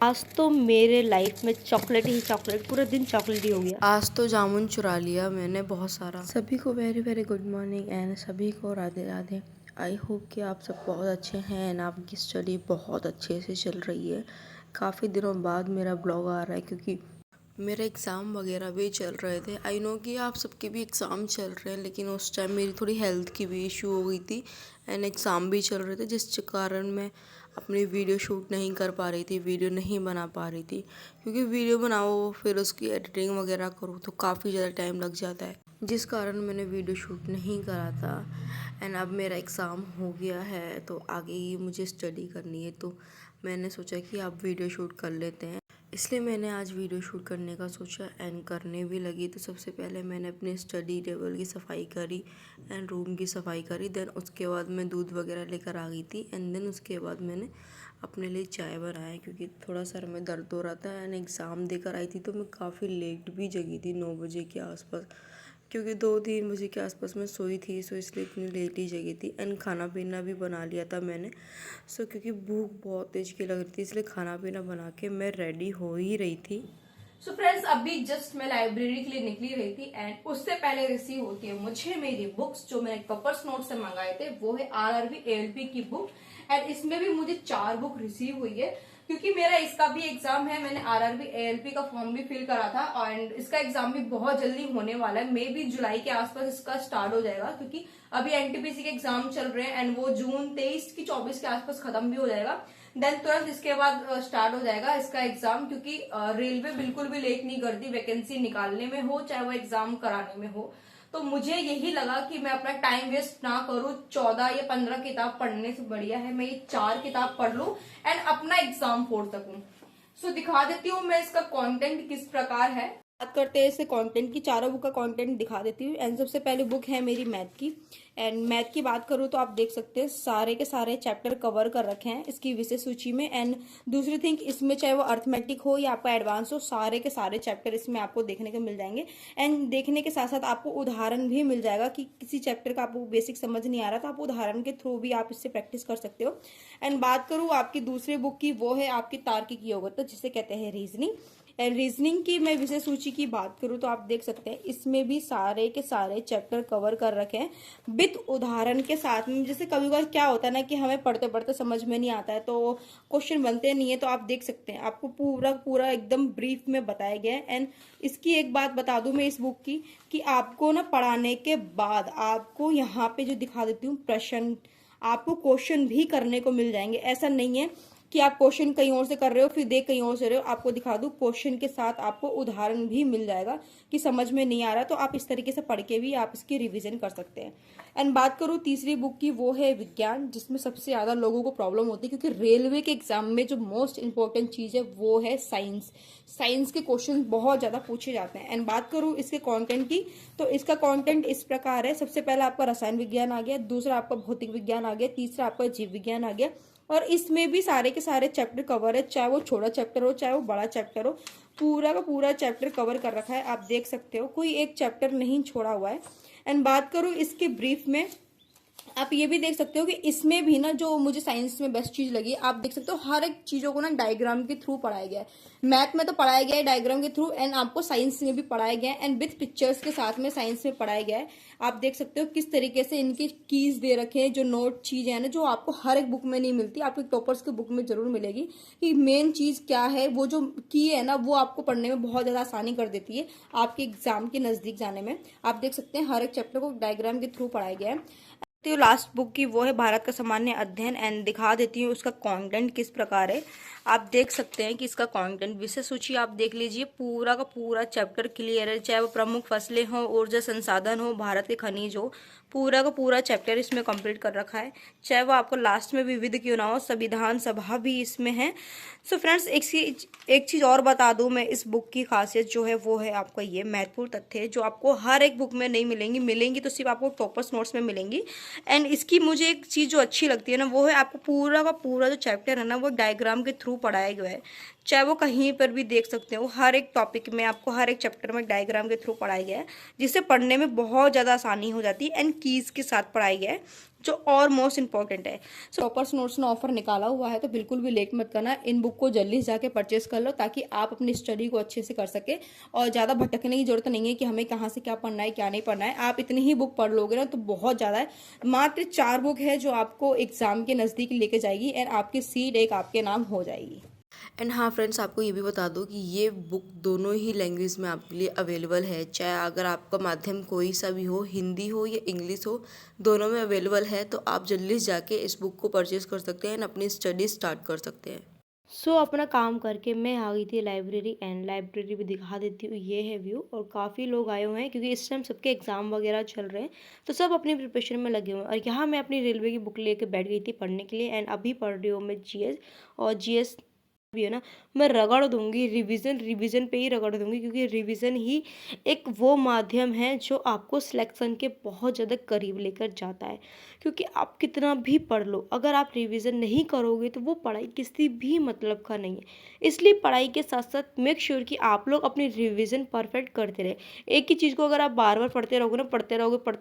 आज तो मेरे लाइफ में चॉकलेट ही चॉकलेट, पूरा दिन चॉकलेट ही हो गया। आज तो जामुन चुरा लिया मैंने बहुत सारा। सभी को very very good morning and सभी को राधे राधे। आई होप कि आप सब बहुत अच्छे हैं एंड आपकी स्टडी बहुत अच्छे से चल रही है। काफ़ी दिनों बाद मेरा ब्लॉग आ रहा है क्योंकि मेरे एग्ज़ाम वगैरह भी चल रहे थे। आई नो कि आप सबके भी एग्ज़ाम चल रहे हैं, लेकिन उस टाइम मेरी थोड़ी हेल्थ की भी इशू हो गई थी एंड एग्ज़ाम भी चल रहे थे, जिस कारण मैं अपनी वीडियो शूट नहीं कर पा रही थी, वीडियो नहीं बना पा रही थी। क्योंकि वीडियो बनाओ फिर उसकी एडिटिंग वगैरह करो तो काफ़ी ज़्यादा टाइम लग जाता है, जिस कारण मैंने वीडियो शूट नहीं करा था। एंड अब मेरा एग्ज़ाम हो गया है तो आगे ही मुझे स्टडी करनी है, तो मैंने सोचा कि आप वीडियो शूट कर लेते हैं, इसलिए मैंने आज वीडियो शूट करने का सोचा एंड करने भी लगी। तो सबसे पहले मैंने अपने स्टडी टेबल की सफाई करी एंड रूम की सफाई करी। देन उसके बाद मैं दूध वगैरह लेकर आ गई थी एंड देन उसके बाद मैंने अपने लिए चाय बनाया क्योंकि थोड़ा सर में दर्द हो रहा था एंड एग्ज़ाम देकर आई थी तो मैं काफ़ी लेट भी जगी थी, 9 बजे के आसपास, क्योंकि 2-3 बजे के आसपास मैं सोई थी, सो इसलिए इतनी लेट ही जगी थी। एंड खाना पीना भी बना लिया था मैंने, सो क्योंकि भूख बहुत तेज़ की लग रही थी, इसलिए खाना पीना बना के मैं रेडी हो ही रही थी। सो फ्रेंड्स, अभी जस्ट मैं लाइब्रेरी के लिए निकली रही थी एंड उससे पहले रिसीव होती है मुझे मेरी बुक्स जो मैंने कपर्स नोट से मंगाए थे। वो है आरआरबी एएलपी की बुक एंड इसमें भी मुझे 4 बुक रिसीव हुई है क्योंकि मेरा इसका भी एग्जाम है। मैंने आरआरबी एएलपी का फॉर्म भी फिल करा था एंड इसका एग्जाम भी बहुत जल्दी होने वाला है। मे भी जुलाई के आसपास इसका स्टार्ट हो जाएगा क्योंकि अभी एनटीपीसी के एग्जाम चल रहे हैं एंड वो जून 23 की 24 के आसपास खत्म भी हो जाएगा। देन तुरंत इसके बाद स्टार्ट हो जाएगा इसका एग्जाम, क्योंकि रेलवे बिल्कुल भी लेट नहीं करती वैकेंसी निकालने में हो चाहे वो एग्जाम कराने में हो। तो मुझे यही लगा कि मैं अपना टाइम वेस्ट ना करूं, 14 या 15 किताब पढ़ने से बढ़िया है मैं ये 4 किताब पढ़ लूं एंड अपना एग्जाम फोड़ सकूं। सो दिखा देती हूँ मैं इसका कंटेंट किस प्रकार है। बात करते हैं इससे कंटेंट की, चारों बुक का कंटेंट दिखा देती हूँ। एंड सबसे पहले बुक है मेरी मैथ की एंड मैथ की बात करूँ तो आप देख सकते हैं सारे के सारे चैप्टर कवर कर रखे हैं इसकी विषय सूची में। एंड दूसरी थिंग, इसमें चाहे वो अर्थमेटिक हो या आपका एडवांस हो, सारे के सारे चैप्टर इसमें आपको देखने को मिल जाएंगे। एंड देखने के साथ साथ आपको उदाहरण भी मिल जाएगा कि किसी चैप्टर का आपको बेसिक समझ नहीं आ रहा तो आप उदाहरण के थ्रू भी आप इससे प्रैक्टिस कर सकते हो। एंड बात करूँ आपकी दूसरे बुक की, वो है आपकी तार्किक योग्यता जिसे कहते हैं रीजनिंग। एंड रीजनिंग की मैं विषय सूची की बात करूं तो आप देख सकते हैं इसमें भी सारे के सारे चैप्टर कवर कर रखे हैं विद उदाहरण के साथ में। जैसे कभी कभी क्या होता है ना कि हमें पढ़ते पढ़ते समझ में नहीं आता है तो क्वेश्चन बनते नहीं है, तो आप देख सकते हैं आपको पूरा पूरा एकदम ब्रीफ में बताया गया है। एंड इसकी एक बात बता दूं मैं इस बुक की कि आपको ना पढ़ाने के बाद आपको यहाँ पे जो दिखा देती हूँ प्रश्न, आपको क्वेश्चन भी करने को मिल जाएंगे। ऐसा नहीं है कि आप क्वेश्चन कहीं और से कर रहे हो फिर देख कहीं और से रहे हो, आपको दिखा दूं क्वेश्चन के साथ आपको उदाहरण भी मिल जाएगा कि समझ में नहीं आ रहा तो आप इस तरीके से पढ़ के भी आप इसकी रिवीजन कर सकते हैं। एंड बात करूं तीसरी बुक की, वो है विज्ञान, जिसमें सबसे ज्यादा लोगों को प्रॉब्लम होती है क्योंकि रेलवे के एग्जाम में जो मोस्ट इंपॉर्टेंट चीज है वो है साइंस। साइंस के क्वेश्चन बहुत ज्यादा पूछे जाते हैं। एंड बात करूं इसके कॉन्टेंट की तो इसका कॉन्टेंट इस प्रकार है, सबसे पहला आपका रसायन विज्ञान आ गया, दूसरा आपका भौतिक विज्ञान आ गया, तीसरा आपका जीव विज्ञान आ गया। और इसमें भी सारे के सारे चैप्टर कवर है, चाहे वो छोटा चैप्टर हो चाहे वो बड़ा चैप्टर हो, पूरा का पूरा चैप्टर कवर कर रखा है। आप देख सकते हो कोई एक चैप्टर नहीं छोड़ा हुआ है। एंड बात करूं इसके ब्रीफ में, आप ये भी देख सकते हो कि इसमें भी ना जो मुझे साइंस में बेस्ट चीज लगी, आप देख सकते हो हर एक चीजों को ना डायग्राम के थ्रू पढ़ाया गया है। मैथ में तो पढ़ाया गया है डायग्राम के थ्रू एंड आपको साइंस में भी पढ़ाया गया है एंड विथ पिक्चर्स के साथ में साइंस में पढ़ाया गया है। आप देख सकते हो किस तरीके से इनकी कीज दे रखे हैं, जो नोट चीजें है ना जो आपको हर एक बुक में नहीं मिलती, आपके टॉपर्स के बुक में जरूर मिलेगी कि मेन चीज क्या है। वो जो की है ना वो आपको पढ़ने में बहुत ज्यादा आसानी कर देती है आपके एग्जाम के नजदीक जाने में। आप देख सकते हैं हर एक चैप्टर को डायग्राम के थ्रू पढ़ाया गया है। तो लास्ट बुक की वो है भारत का सामान्य अध्ययन एंड दिखा देती हूँ उसका कंटेंट किस प्रकार है। आप देख सकते हैं कि इसका कंटेंट विषय सूची आप देख लीजिए, पूरा का पूरा चैप्टर क्लियर है, चाहे वो प्रमुख फसलें हो, ऊर्जा संसाधन हो, भारत के खनिज हो, पूरा का पूरा चैप्टर इसमें कंप्लीट कर रखा है। चाहे वो आपको लास्ट में विविध क्यों ना हो, संविधान सभा भी इसमें है। सो फ्रेंड्स, एक चीज़ और बता दूं मैं, इस बुक की खासियत जो है वो है आपका ये महत्वपूर्ण तथ्य है जो आपको हर एक बुक में नहीं मिलेंगी तो सिर्फ आपको टॉपर्स नोट्स में मिलेंगी। एंड इसकी मुझे एक चीज़ जो अच्छी लगती है ना वो है आपको पूरा का पूरा जो चैप्टर है ना वो डायग्राम के थ्रू पढ़ाया गया है, चाहे वो कहीं पर भी देख सकते हो, हर एक टॉपिक में आपको हर एक चैप्टर में डायग्राम के थ्रू पढ़ाया गया है जिससे पढ़ने में बहुत ज़्यादा आसानी हो जाती है एंड कीज़ के साथ पढ़ाई है, जो और मोस्ट इंपॉर्टेंट है। सो टॉपर्स नोट्स ने ऑफर निकाला हुआ है, तो बिल्कुल भी लेट मत करना, इन बुक को जल्दी से जाके परचेस कर लो ताकि आप अपनी स्टडी को अच्छे से कर सके और ज़्यादा भटकने की जरूरत नहीं है कि हमें कहाँ से क्या पढ़ना है क्या नहीं पढ़ना है। आप इतनी ही बुक पढ़ लोगे ना तो बहुत ज़्यादा है। मात्र 4 बुक है जो आपको एग्जाम के नज़दीक लेके जाएगी एंड आपकी सीट एक आपके नाम हो जाएगी। एंड हाँ फ्रेंड्स, आपको ये भी बता दूँ कि ये बुक दोनों ही लैंग्वेज में आपके लिए अवेलेबल है। चाहे अगर आपका माध्यम कोई सा भी हो, हिंदी हो या इंग्लिश हो, दोनों में अवेलेबल है। तो आप जल्दी से जाके इस बुक को परचेज़ कर सकते हैं एंड अपनी स्टडी स्टार्ट कर सकते हैं। सो अपना काम करके मैं आ गई थी लाइब्रेरी एंड लाइब्रेरी भी दिखा देती हूँ। ये है व्यू और काफ़ी लोग आए हुए हैं क्योंकि इस टाइम सबके एग्ज़ाम वगैरह चल रहे हैं, तो सब अपनी प्रिपरेशन में लगे हुए हैं। और यहाँ मैं अपनी रेलवे की बुक लेके बैठ गई थी पढ़ने के लिए एंड अभी पढ़ रही हूँ मैं जीएस। और जीएस भी है ना, मैं रगड़ दूंगी, रिवीजन रिवीजन पे ही रगड़ दूंगी क्योंकि रिवीजन ही एक वो माध्यम है जो आपको सिलेक्शन के बहुत ज़्यादा करीब लेकर जाता है। क्योंकि आप कितना भी पढ़ लो, अगर आप रिवीजन नहीं करोगे तो वो पढ़ाई किसी भी मतलब का नहीं है। इसलिए पढ़ाई के साथ साथ मेक श्योर कि आप लोग अपनी रिवीजन परफेक्ट करते रहे। एक ही चीज़ को अगर आप बार बार पढ़ते रहोगे ना, पढ़ते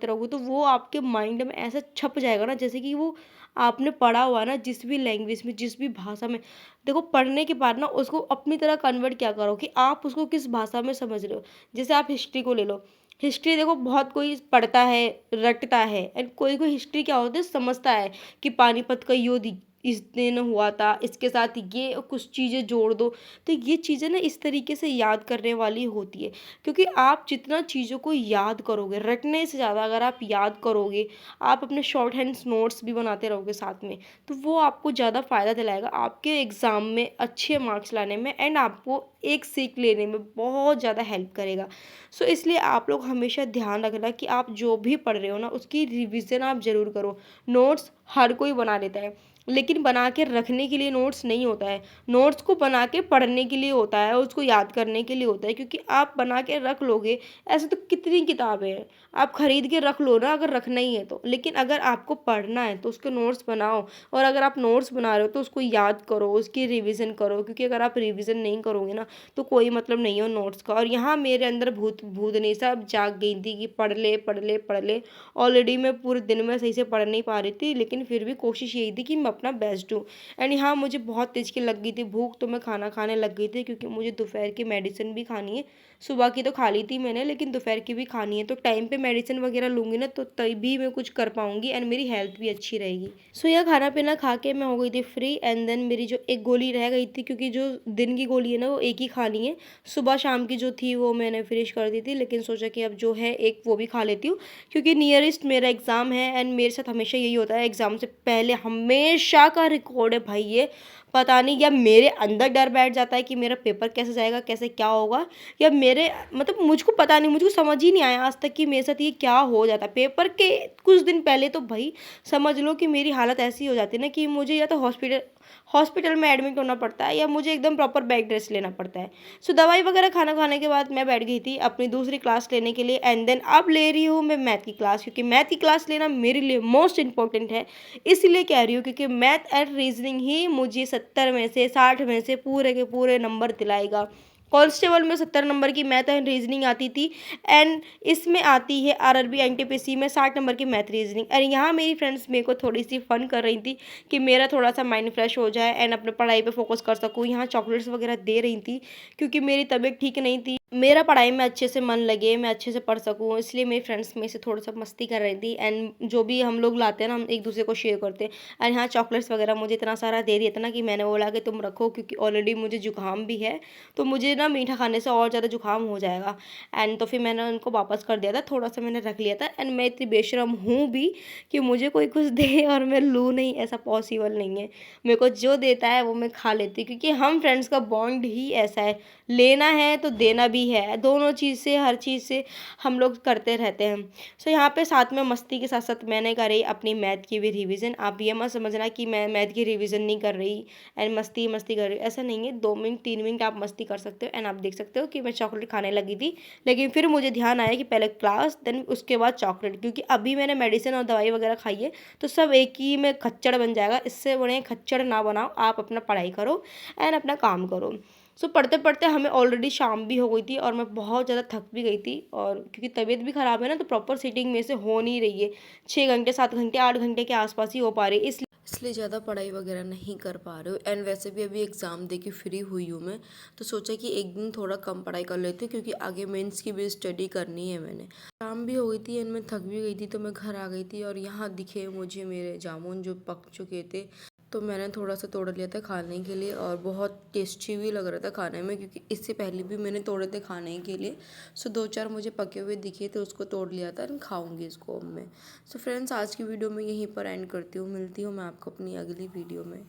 रहोगे तो वो आपके माइंड में ऐसा छप जाएगा ना, जैसे कि वो आपने पढ़ा हुआ ना जिस भी लैंग्वेज में, जिस भी भाषा में। देखो, पढ़ने के बाद ना उसको अपनी तरह कन्वर्ट क्या करो कि आप उसको किस भाषा में समझ रहे हो। जैसे आप हिस्ट्री को ले लो, हिस्ट्री देखो बहुत कोई पढ़ता है, रटता है, एंड कोई कोई हिस्ट्री क्या होता है समझता है कि पानीपत का युद्ध इस दिन हुआ था, इसके साथ ये कुछ चीज़ें जोड़ दो। तो ये चीज़ें ना इस तरीके से याद करने वाली होती है, क्योंकि आप जितना चीज़ों को याद करोगे, रटने से ज़्यादा अगर आप याद करोगे, आप अपने शॉर्ट हैंड्स नोट्स भी बनाते रहोगे साथ में, तो वो आपको ज़्यादा फ़ायदा दिलाएगा आपके एग्ज़ाम में अच्छे मार्क्स लाने में एंड आपको एक सीख लेने में बहुत ज़्यादा हेल्प करेगा। सो इसलिए आप लोग हमेशा ध्यान रखना कि आप जो भी पढ़ रहे हो ना उसकी रिवीजन आप ज़रूर करो। नोट्स हर कोई बना लेता है, लेकिन बना के रखने के लिए नोट्स नहीं होता है। नोट्स को बना के पढ़ने के लिए होता है, उसको याद करने के लिए होता है। क्योंकि आप बना के रख लोगे, ऐसे तो कितनी किताबें हैं, आप खरीद के रख लो ना अगर रखना ही है तो। लेकिन अगर आपको पढ़ना है तो उसके नोट्स बनाओ, और अगर आप नोट्स बना रहे हो तो उसको याद करो, उसकी रिवीजन करो। क्योंकि अगर आप रिवीजन नहीं करोगे ना तो कोई मतलब नहीं हो नोट्स का। और यहाँ मेरे अंदर भूतनी सब जाग गई थी कि पढ़ ले पढ़ ले पढ़ ले। ऑलरेडी मैं पूरे दिन में सही से पढ़ नहीं पा रही थी, लेकिन फिर भी कोशिश यही थी कि मैं अपना बेस्ट दूँ। एंड यहाँ मुझे बहुत तेज़ की लग गई थी भूख, तो मैं खाना खाने लग गई थी क्योंकि मुझे दोपहर की मेडिसिन भी खानी है। सुबह की तो खा ली थी मैंने, लेकिन दोपहर की भी खानी है। तो टाइम पे मेडिसिन वगैरह लूँगी ना तो तभी मैं कुछ कर पाऊँगी एंड मेरी हेल्थ भी अच्छी रहेगी। सो यह खाना पीना खा के मैं हो गई थी फ्री। एंड देन मेरी जो एक गोली रह गई थी, क्योंकि जो दिन की गोली है ना वो एक ही खानी है, सुबह शाम की जो थी वो मैंने फिनिश कर दी थी। लेकिन सोचा कि अब जो है एक वो भी खा लेती हूँ, क्योंकि नियरेस्ट मेरा एग्ज़ाम है। एंड मेरे साथ हमेशा यही होता है, एग्ज़ाम से पहले हमेशा का रिकॉर्ड है भाई ये। पता नहीं, या मेरे अंदर डर बैठ जाता है कि मेरा पेपर कैसे जाएगा, कैसे क्या होगा, या मेरे मतलब मुझको पता नहीं, मुझको समझ ही नहीं आया आज तक कि मेरे साथ ये क्या हो जाता है। पेपर के कुछ दिन पहले तो भाई समझ लो कि मेरी हालत ऐसी हो जाती है ना कि मुझे या तो हॉस्पिटल में एडमिट होना पड़ता है, या मुझे एकदम प्रॉपर बेड रेस्ट लेना पड़ता है। सो दवाई वगैरह खाना खाने के बाद मैं बैठ गई थी अपनी दूसरी क्लास लेने के लिए। एंड देन अब ले रही हूँ मैं मैथ की क्लास, क्योंकि मैथ की क्लास लेना मेरे लिए मोस्ट इंपॉर्टेंट है। इसलिए कह रही हूँ क्योंकि मैथ एंड रीजनिंग ही मुझे 70 में से 60 में से पूरे के पूरे नंबर दिलाएगा। कांस्टेबल में 70 नंबर की मैथ एंड रीजनिंग आती थी, एंड इसमें आती है आरआरबी एनटीपीसी में 60 नंबर की मैथ रीजनिंग। और यहाँ मेरी फ्रेंड्स मेरे को थोड़ी सी फन कर रही थी कि मेरा थोड़ा सा माइंड फ्रेश हो जाए एंड अपने पढ़ाई पे फोकस कर सकूँ। यहाँ चॉकलेट्स वगैरह दे रही थी क्योंकि मेरी तबीयत ठीक नहीं थी, मेरा पढ़ाई में अच्छे से मन लगे, मैं अच्छे से पढ़ सकूँ, इसलिए मेरी फ्रेंड्स में से थोड़ा सा मस्ती कर रही थी। एंड जो भी हम लोग लाते हैं ना हम एक दूसरे को शेयर करते हैं। और यहाँ चॉकलेट्स वगैरह मुझे इतना सारा दे दिया था ना कि मैंने बोला कि तुम रखो, क्योंकि ऑलरेडी मुझे जुकाम भी है, तो मुझे ना मीठा खाने से और ज़्यादा जुकाम हो जाएगा। एंड तो फिर मैंने उनको वापस कर दिया था, थोड़ा सा मैंने रख लिया था। एंड मैं इतनी बेशरम हूँ भी कि मुझे कोई कुछ दे और मैं लूँ नहीं, ऐसा पॉसिबल नहीं है। मेरे को जो देता है वो मैं खा लेती हूँ, क्योंकि हम फ्रेंड्स का बॉन्ड ही ऐसा है, लेना है तो देना भी है। दोनों चीज़ से, हर चीज़ से हम लोग करते रहते हैं। सो यहाँ पे साथ में मस्ती के साथ साथ मैंने करी अपनी मैथ की भी रिवीजन। आप ये मत समझना कि मैं मैथ की रिवीजन नहीं कर रही एंड मस्ती कर रही, ऐसा नहीं है। 2 मिनट 3 मिनट आप मस्ती कर सकते हो। एंड आप देख सकते हो कि मैं चॉकलेट खाने लगी थी, लेकिन फिर मुझे ध्यान आया कि पहले क्लास देन उसके बाद चॉकलेट, क्योंकि अभी मैंने मेडिसिन और दवाई वगैरह खाई है तो सब एक ही में खच्चड़ बन जाएगा। इससे बड़े खच्चड़ ना बनाओ, आप अपना पढ़ाई करो एंड अपना काम करो। सो पढ़ते पढ़ते हमें ऑलरेडी शाम भी हो गई थी और मैं बहुत ज़्यादा थक भी गई थी, और क्योंकि तबीयत भी ख़राब है ना, तो प्रॉपर सीटिंग में से हो नहीं रही है। 6 घंटे 7 घंटे 8 घंटे के आसपास ही हो पा रही है, इसलिए ज़्यादा पढ़ाई वगैरह नहीं कर पा रहे हो। एंड वैसे भी अभी एग्ज़ाम दे के फ्री हुई हूँ मैं, तो सोचा कि एक दिन थोड़ा कम पढ़ाई कर लेती हूँ क्योंकि आगे मेंस की भी स्टडी करनी है मैंने। शाम भी हो गई थी एंड मैं थक भी गई थी, तो मैं घर आ गई थी और यहाँ दिखे मुझे मेरे जामुन जो पक चुके थे, तो मैंने थोड़ा सा तोड़ लिया था खाने के लिए और बहुत टेस्टी भी लग रहा था खाने में, क्योंकि इससे पहले भी मैंने तोड़े थे खाने के लिए। सो 2-4 मुझे पके हुए दिखे थे, उसको तोड़ लिया था एंड खाऊंगी इसको अब मैं। सो फ्रेंड्स, आज की वीडियो में यहीं पर एंड करती हूँ, मिलती हूँ मैं आपको अपनी अगली वीडियो में।